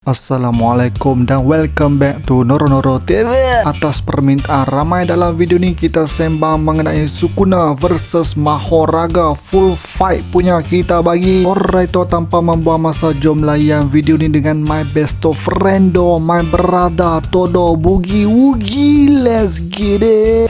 Assalamualaikum dan welcome back to Noro TV. Atas permintaan ramai dalam video ni kita sembang mengenai Sukuna versus Mahoraga. Full fight punya kita bagi. Alright, tanpa membuang masa, jom layan video ni dengan my best of friendo, my brother Todo Boogie Woogie. Let's get it.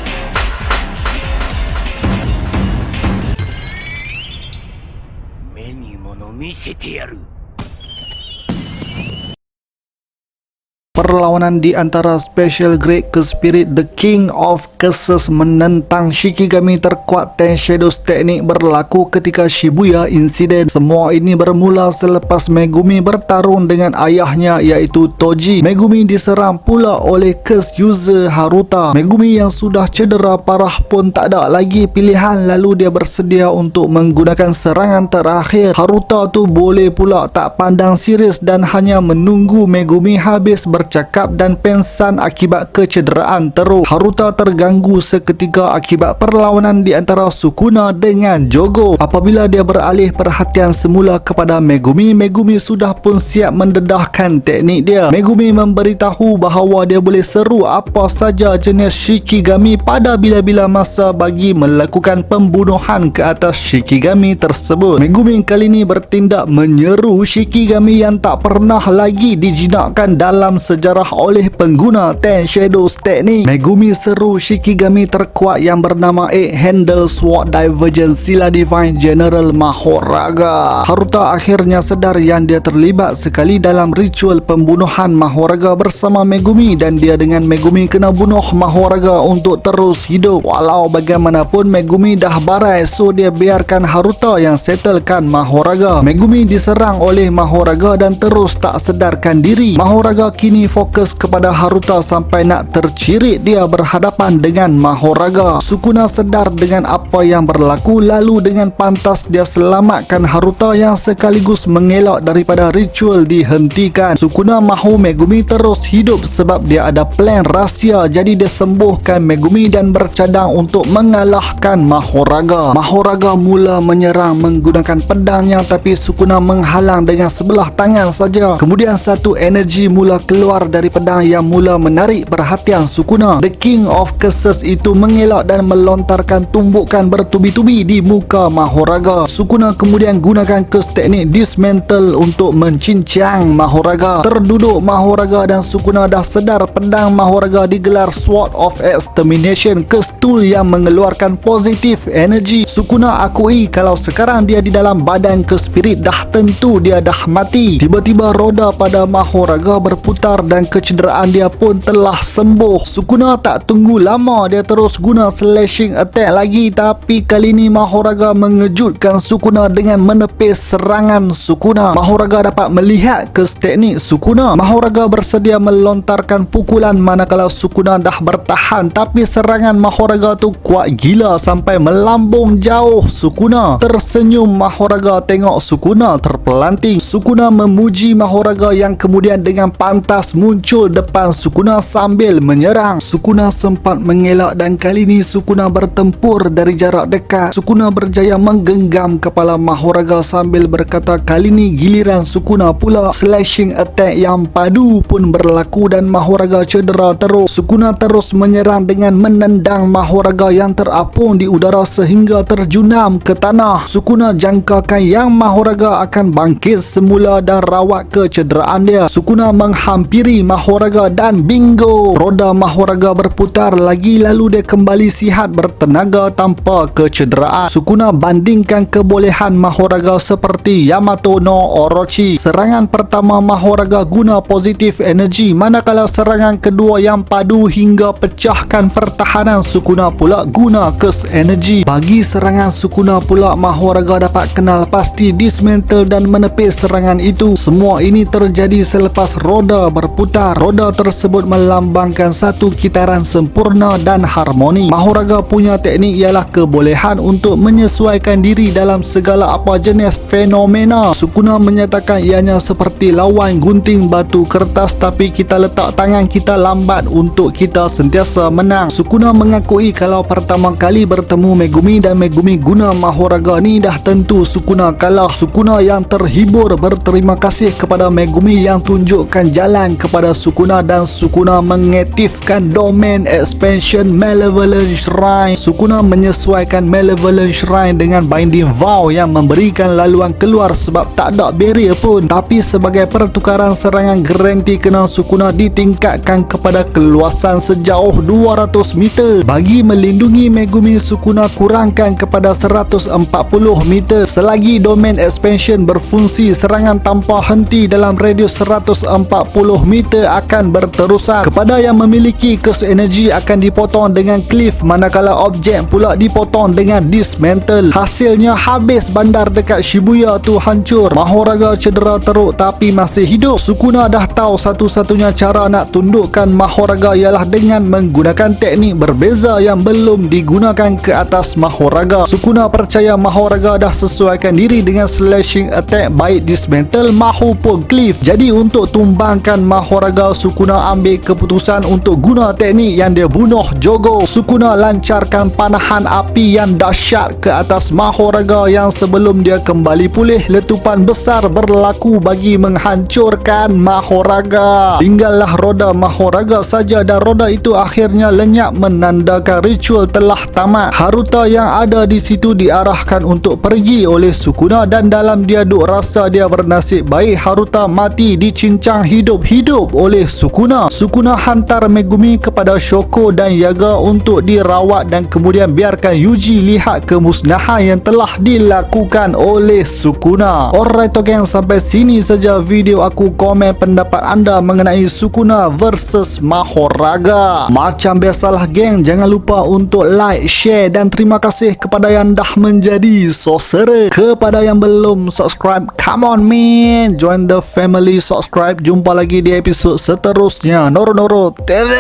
Perlawanan di antara Special Grade ke Spirit The King of Curses menentang Shikigami terkuat Ten Shadows Teknik berlaku ketika Shibuya Incident. Semua ini bermula selepas Megumi bertarung dengan ayahnya iaitu Toji. Megumi diserang pula oleh Curse user Haruta. Megumi yang sudah cedera parah pun tak ada lagi pilihan, lalu dia bersedia untuk menggunakan serangan terakhir. Haruta tu boleh pula tak pandang serius dan hanya menunggu Megumi habis bercakap dan pensan akibat kecederaan teruk. Haruta terganggu seketika akibat perlawanan di antara Sukuna dengan Jogo. Apabila dia beralih perhatian semula kepada Megumi, Megumi sudah pun siap mendedahkan teknik dia. Megumi memberitahu bahawa dia boleh seru apa saja jenis Shikigami pada bila-bila masa bagi melakukan pembunuhan ke atas Shikigami tersebut. Megumi kali ini bertindak menyeru Shikigami yang tak pernah lagi dijinakkan dalam sejarah oleh pengguna Ten Shadows Teknik. Megumi seru Shikigami terkuat yang bernama Eight Handle Sword Divergent Sila Divine General Mahoraga. Haruta akhirnya sedar yang dia terlibat sekali dalam ritual pembunuhan Mahoraga bersama Megumi dan dia dengan Megumi kena bunuh Mahoraga untuk terus hidup. Walau bagaimanapun Megumi dah barai, so dia biarkan Haruta yang settlekan Mahoraga. Megumi diserang oleh Mahoraga dan terus tak sedarkan diri. Mahoraga kini fokus kepada Haruta sampai nak tercirit dia berhadapan dengan Mahoraga. Sukuna sedar dengan apa yang berlaku, lalu dengan pantas dia selamatkan Haruta yang sekaligus mengelak daripada ritual dihentikan. Sukuna mahu Megumi terus hidup sebab dia ada plan rahsia, jadi dia sembuhkan Megumi dan bercadang untuk mengalahkan Mahoraga. Mahoraga mula menyerang menggunakan pedangnya, tapi Sukuna menghalang dengan sebelah tangan saja. Kemudian satu energi mula keluar dari pedang yang mula menarik perhatian Sukuna. The King of Curses itu mengelak dan melontarkan tumbukan bertubi-tubi di muka Mahoraga. Sukuna kemudian gunakan curse teknik Dismantle untuk mencincang Mahoraga. Terduduk Mahoraga dan Sukuna dah sedar pedang Mahoraga digelar Sword of Extermination, curse tool yang mengeluarkan positif energi. Sukuna akui kalau sekarang dia di dalam badan curse spirit dah tentu dia dah mati. Tiba-tiba roda pada Mahoraga berputar dan kecederaan dia pun telah sembuh. Sukuna tak tunggu lama, dia terus guna slashing attack lagi, tapi kali ni Mahoraga mengejutkan Sukuna dengan menepis serangan Sukuna. Mahoraga dapat melihat curse teknik Sukuna. Mahoraga bersedia melontarkan pukulan manakala Sukuna dah bertahan, tapi serangan Mahoraga tu kuat gila sampai melambung jauh. Sukuna tersenyum. Mahoraga tengok Sukuna terpelanting. Sukuna memuji Mahoraga yang kemudian dengan pantas muncul depan Sukuna sambil menyerang. Sukuna sempat mengelak dan kali ini Sukuna bertempur dari jarak dekat. Sukuna berjaya menggenggam kepala Mahoraga sambil berkata kali ini giliran Sukuna pula. Slashing attack yang padu pun berlaku dan Mahoraga cedera teruk. Sukuna terus menyerang dengan menendang Mahoraga yang terapung di udara sehingga terjunam ke tanah. Sukuna jangkakan yang Mahoraga akan bangkit semula dan rawat kecederaan dia. Sukuna menghampiri Mahoraga dan bingo, roda Mahoraga berputar lagi lalu dia kembali sihat bertenaga tanpa kecederaan. Sukuna bandingkan kebolehan Mahoraga seperti Yamato no Orochi. Serangan pertama Mahoraga guna positif energi, manakala serangan kedua yang padu hingga pecahkan pertahanan Sukuna pula guna curse energi. Bagi serangan Sukuna pula Mahoraga dapat kenal pasti dismantle dan menepis serangan itu. Semua ini terjadi selepas roda berputar berputar. Roda tersebut melambangkan satu kitaran sempurna dan harmoni. Mahoraga punya teknik ialah kebolehan untuk menyesuaikan diri dalam segala apa jenis fenomena. Sukuna menyatakan ianya seperti lawan gunting batu kertas, tapi kita letak tangan kita lambat untuk kita sentiasa menang. Sukuna mengakui kalau pertama kali bertemu Megumi dan Megumi guna Mahoraga ni dah tentu Sukuna kalah. Sukuna yang terhibur berterima kasih kepada Megumi yang tunjukkan jalan kepada Sukuna dan Sukuna mengaktifkan domain expansion Malevolent Shrine. Sukuna menyesuaikan Malevolent Shrine dengan Binding Vow yang memberikan laluan keluar sebab tak ada barrier pun, tapi sebagai pertukaran serangan garanti kena Sukuna ditingkatkan kepada keluasan sejauh 200 meter. Bagi melindungi Megumi, Sukuna kurangkan kepada 140 meter. Selagi domain expansion berfungsi, serangan tanpa henti dalam radius 140 meter akan berterusan. Kepada yang memiliki curse energy akan dipotong dengan cliff, manakala objek pula dipotong dengan dismantle. Hasilnya habis bandar dekat Shibuya tu hancur. Mahoraga cedera teruk tapi masih hidup. Sukuna dah tahu satu-satunya cara nak tundukkan Mahoraga ialah dengan menggunakan teknik berbeza yang belum digunakan ke atas Mahoraga. Sukuna percaya Mahoraga dah sesuaikan diri dengan slashing attack baik dismantle maupun cliff. Jadi untuk tumbangkan Mahoraga, Sukuna ambil keputusan untuk guna teknik yang dia bunuh Jogo. Sukuna lancarkan panahan api yang dahsyat ke atas Mahoraga yang sebelum dia kembali pulih, letupan besar berlaku bagi menghancurkan Mahoraga. Tinggallah roda Mahoraga saja dan roda itu akhirnya lenyap menandakan ritual telah tamat. Haruta yang ada di situ diarahkan untuk pergi oleh Sukuna dan dalam dia duk rasa dia bernasib baik Haruta mati dicincang hidup-hidup oleh Sukuna. Sukuna hantar Megumi kepada Shoko dan Yaga untuk dirawat dan kemudian biarkan Yuji lihat kemusnahan yang telah dilakukan oleh Sukuna. Alright geng, sampai sini saja video aku. Komen pendapat anda mengenai Sukuna versus Mahoraga. Macam biasalah geng, jangan lupa untuk like, share dan terima kasih kepada yang dah menjadi saudara. Kepada yang belum subscribe, come on man, join the family, subscribe. Jumpa lagi di episod seterusnya. Noro TV.